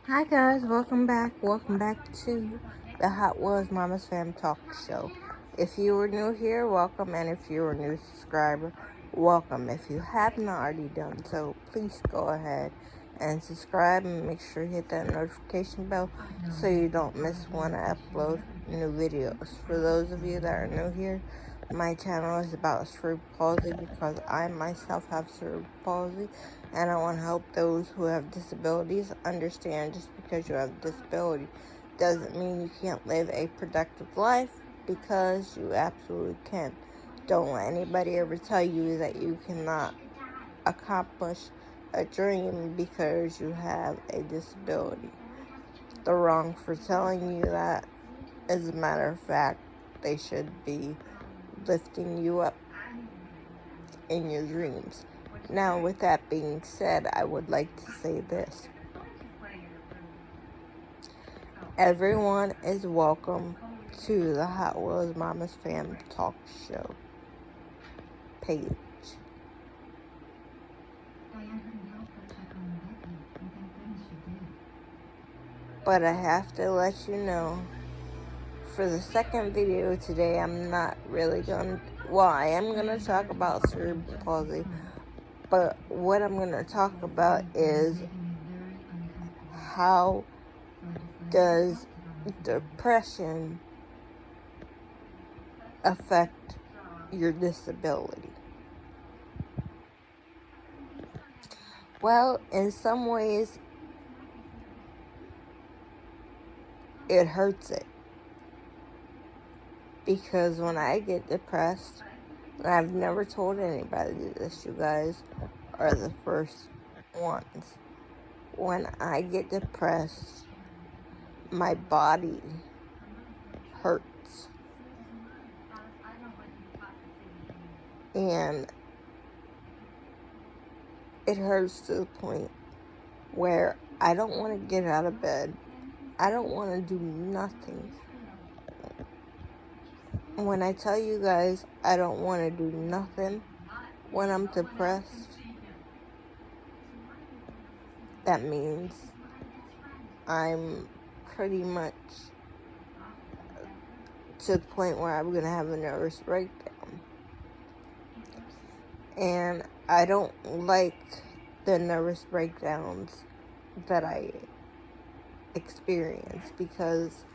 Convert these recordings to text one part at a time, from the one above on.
Hi guys, welcome back. Welcome back to the Hot Wheels Mama's Fam Talk Show. If you were new here, welcome, and if you're a new subscriber, welcome. If you have not already done so, please go ahead and subscribe and make sure you hit that notification bell so you don't miss when I upload new videos. For those of you that are new here, my channel is about cerebral palsy because I myself have cerebral palsy, and I want to help those who have disabilities understand just because you have a disability doesn't mean you can't live a productive life, because you absolutely can. Don't let anybody ever tell you that you cannot accomplish a dream because you have a disability. They're wrong for telling you that. As a matter of fact, they should be lifting you up in your dreams. Now, with that being said, I would like to say this. Everyone is welcome to the Hot Wheels Mama's Fam Talk Show page. But I have to let you know, for the second video today, I'm not really going to, well, I am going to talk about cerebral palsy, but what I'm going to talk about is how does depression affect your disability? Well, in some ways, it hurts it. Because when I get depressed, and I've never told anybody this, you guys are the first ones. When I get depressed, my body hurts. And it hurts to the point where I don't want to get out of bed. I don't want to do nothing. When I tell you guys I don't want to do nothing when I'm depressed, that means I'm pretty much to the point where I'm going to have a nervous breakdown. And I don't like the nervous breakdowns that I experience, because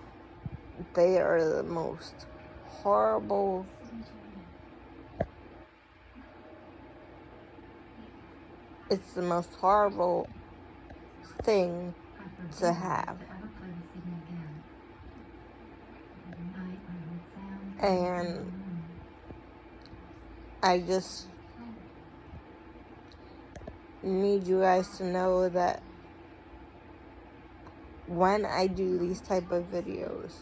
they are the most horrible it's the most horrible thing to have. And I just need you guys to know that when I do these type of videos,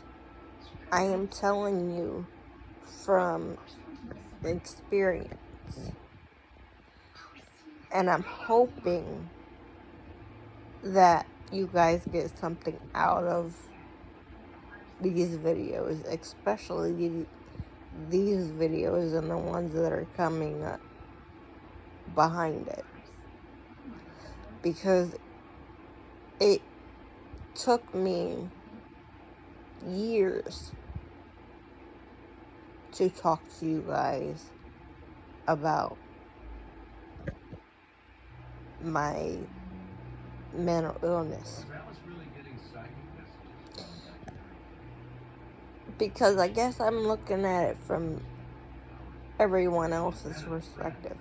I am telling you from experience. And I'm hoping that you guys get something out of these videos, especially these videos and the ones that are coming up behind it. Because it took me years to talk to you guys about my mental illness. Because I guess I'm looking at it from everyone else's perspective.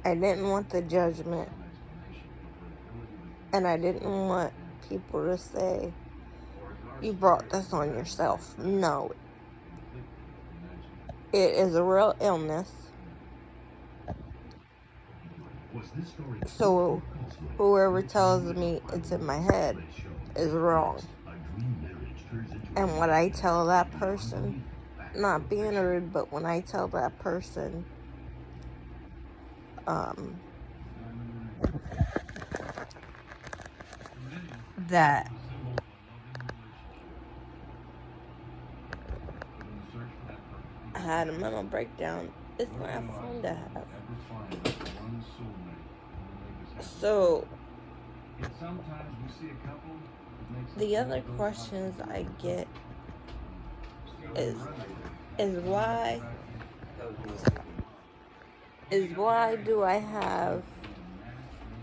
I didn't want the judgment, and I didn't want people to say, you brought this on yourself. No. It is a real illness. So whoever tells me it's in my head is wrong. And when I tell that person, not being rude, but when I tell that person that I had a mental breakdown, it's not fun to have. So The other questions I get is is why why do I have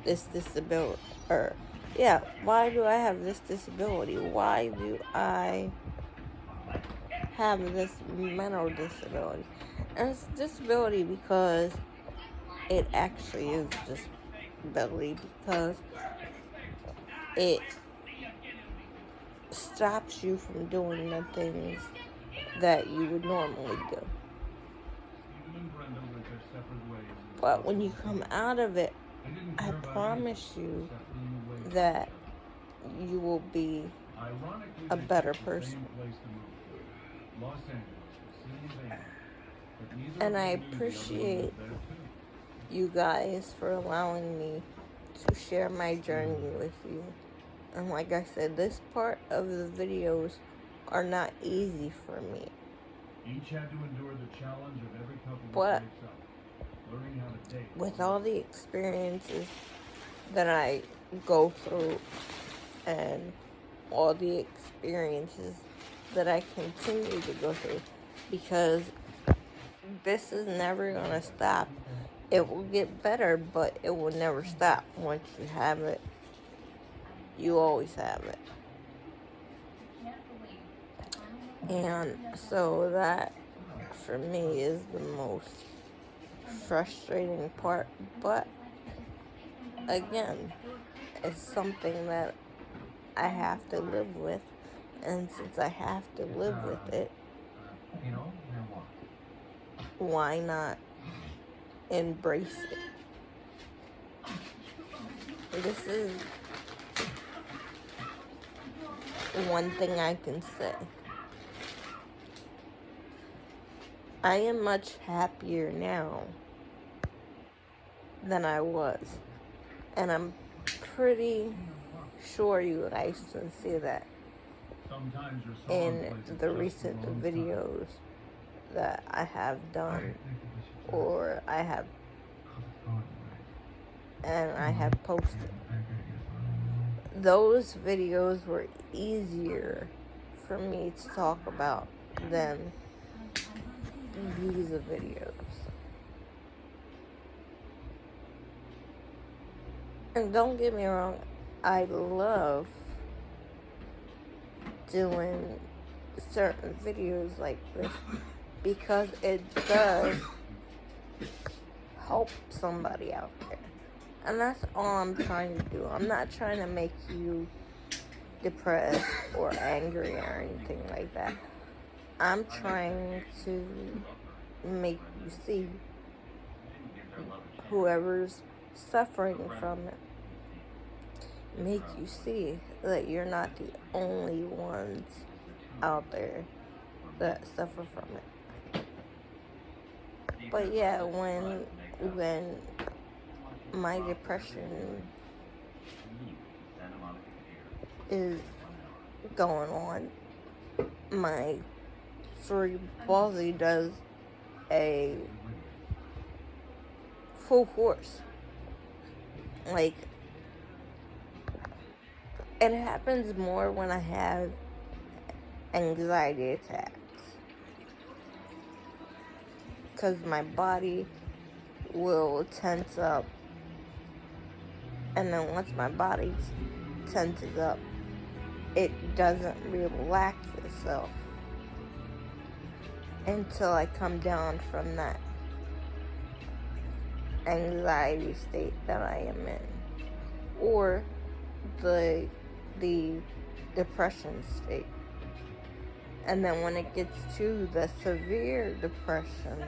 this disability? Or yeah, why do I have this disability? Why do I have this mental disability? And it's disability because it actually is disability because it stops you from doing the things that you would normally do. But when you come out of it, I promise you that you will be a better person. And I appreciate you guys for allowing me to share my journey with you. And like I said, this part of the videos are not easy for me. Each had to endure the challenge of every couple but learning how to date. With all the experiences that I go through and all the experiences that I continue to go through, because this is never going to stop. It will get better, but it will never stop. Once you have it, you always have it. And so that, for me, is the most frustrating part. But, again, it's something that I have to live with. And since I have to live with it, why not embrace it? This is one thing I can say. I am much happier now than I was. And I'm pretty sure you guys can see that in the recent videos that I have done or I have posted. Those videos were easier for me to talk about than these videos. And don't get me wrong, I love doing certain videos like this because it does help somebody out there. And that's all I'm trying to do. I'm not trying to make you depressed or angry or anything like that. I'm trying to make you see, whoever's suffering from it, make you see that you're not the only ones out there that suffer from it. But yeah, when my depression is going on, my cerebral palsy does a full course. Like, it happens more when I have anxiety attacks, because my body will tense up, and then once my body tenses up, it doesn't relax itself until I come down from that anxiety state that I am in, or the depression state. And then when it gets to the severe depression,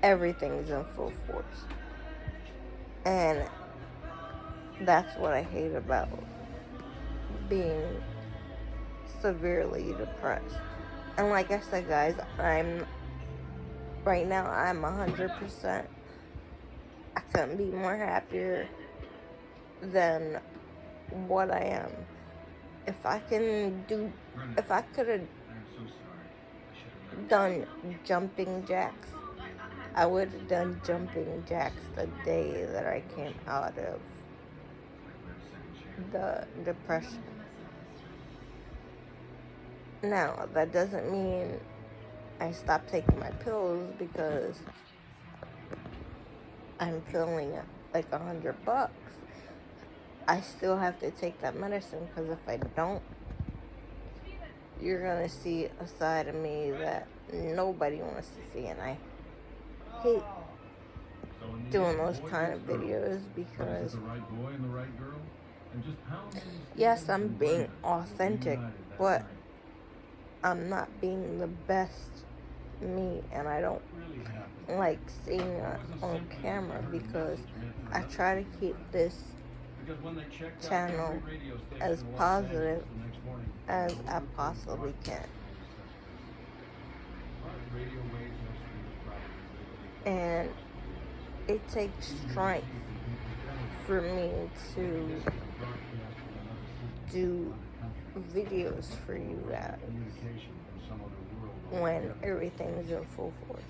everything's in full force. And that's what I hate about being severely depressed. And like I said, guys, right now I'm 100%. I couldn't be more happier than what I am. If I could have done jumping jacks, I would have done jumping jacks the day that I came out of the depression. Now, that doesn't mean I stopped taking my pills because I'm feeling like $100. I still have to take that medicine because if I don't, you're gonna see a side of me that nobody wants to see, and I hate doing those kind of videos because yes, I'm being authentic, but I'm not being the best me, and I don't like seeing it on camera because I try to keep this channel as positive as I possibly can. And it takes strength for me to do videos for you guys when everything's in full force.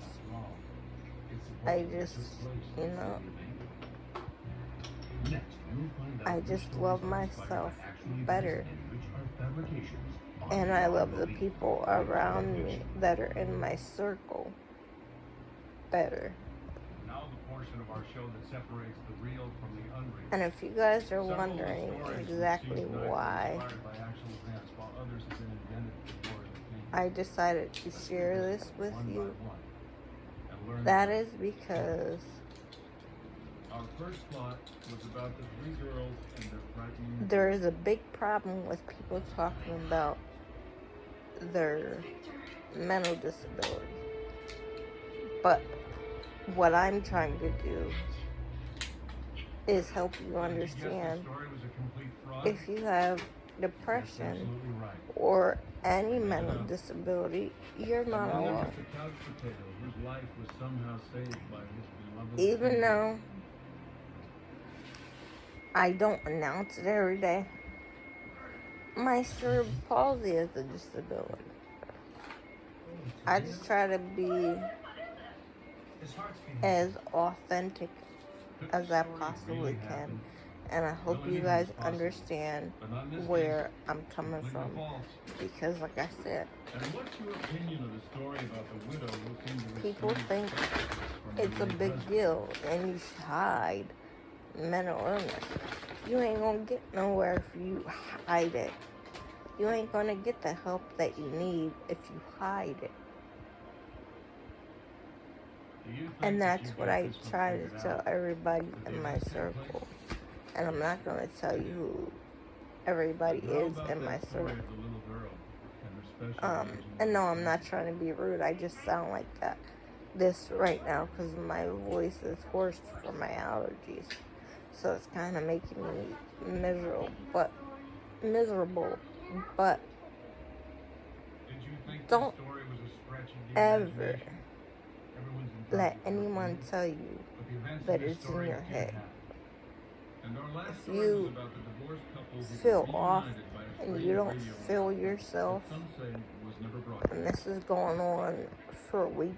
I just, I just love myself better, and I love the people around me that are in my circle better. And if you guys are wondering exactly why I decided to share this with you, that is because there is a big problem with people talking about their mental disability. But what I'm trying to do is help you understand if you have depression or any mental disability, you're not alone. Even though I don't announce it every day, my cerebral palsy is a disability. I just try to be as authentic as I possibly can, and I hope you guys understand where I'm coming from, because like I said, people think it's a big deal and you should hide mental illness. You ain't gonna get nowhere if you hide it. You ain't gonna get the help that you need if you hide it. And that's what I try to tell everybody in my circle. And I'm not going to tell you who everybody is in my circle. And no, I'm not trying to be rude. I just sound like this right now because my voice is hoarse from my allergies. So it's kind of making me miserable. But don't ever let anyone tell you that it's in your head. If you feel off and you don't feel yourself, and this is going on for weeks,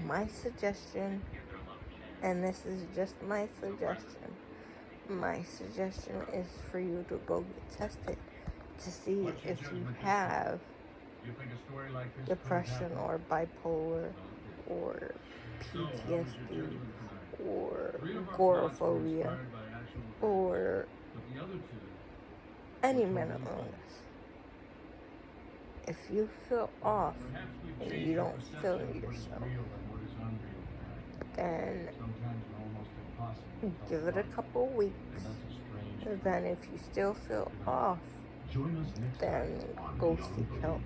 my suggestion, and this is just my suggestion is for you to go get tested to see if you have depression or bipolar or PTSD or agoraphobia or any mental illness. If you feel off and you don't feel yourself, then give it a couple weeks. And then if you still feel off, then go seek help.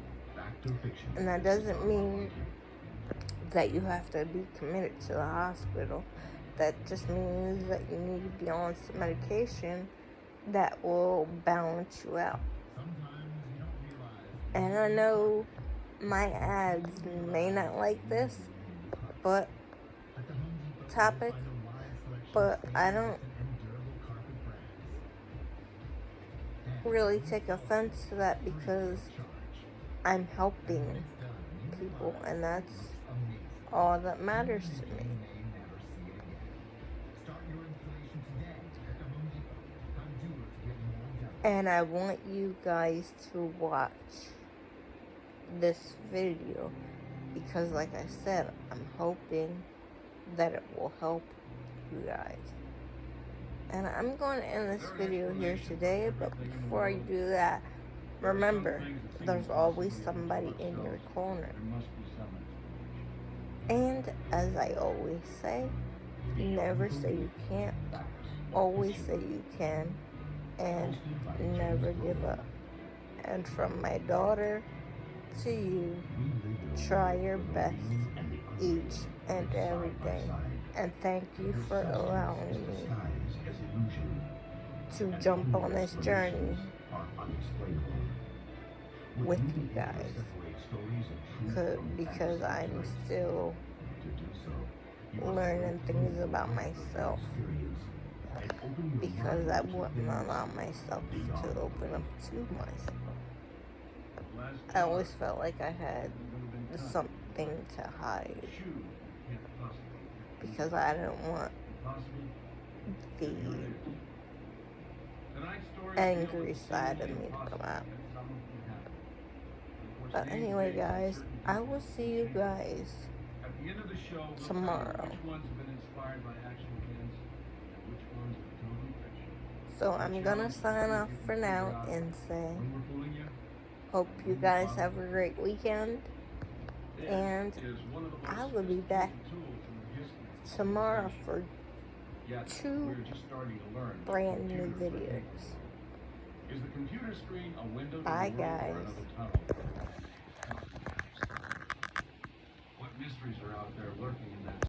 And that doesn't mean that you have to be committed to the hospital. That just means that you need to be on some medication that will balance you out. And I know my ads may not like this topic, but I don't really take offense to that because I'm helping people, and that's all that matters to me. And I want you guys to watch this video because, like I said, I'm hoping that it will help you guys. And I'm going to end this video here today, but before I do that, remember, there's always somebody in your corner. And as I always say, never say you can't, always say you can, and never give up. And from my daughter to you, try your best each and every day. And thank you for allowing me to jump on this journey with you guys, because I'm still learning things about myself, because I wouldn't allow myself to open up to myself. I always felt like I had something to hide because I didn't want the angry side of me to come out. But anyway, guys, I will see you guys tomorrow. So I'm gonna sign off for now and say, hope you guys have a great weekend, and I will be back tomorrow for 2 brand new videos. Bye, guys. What mysteries are out there lurking in that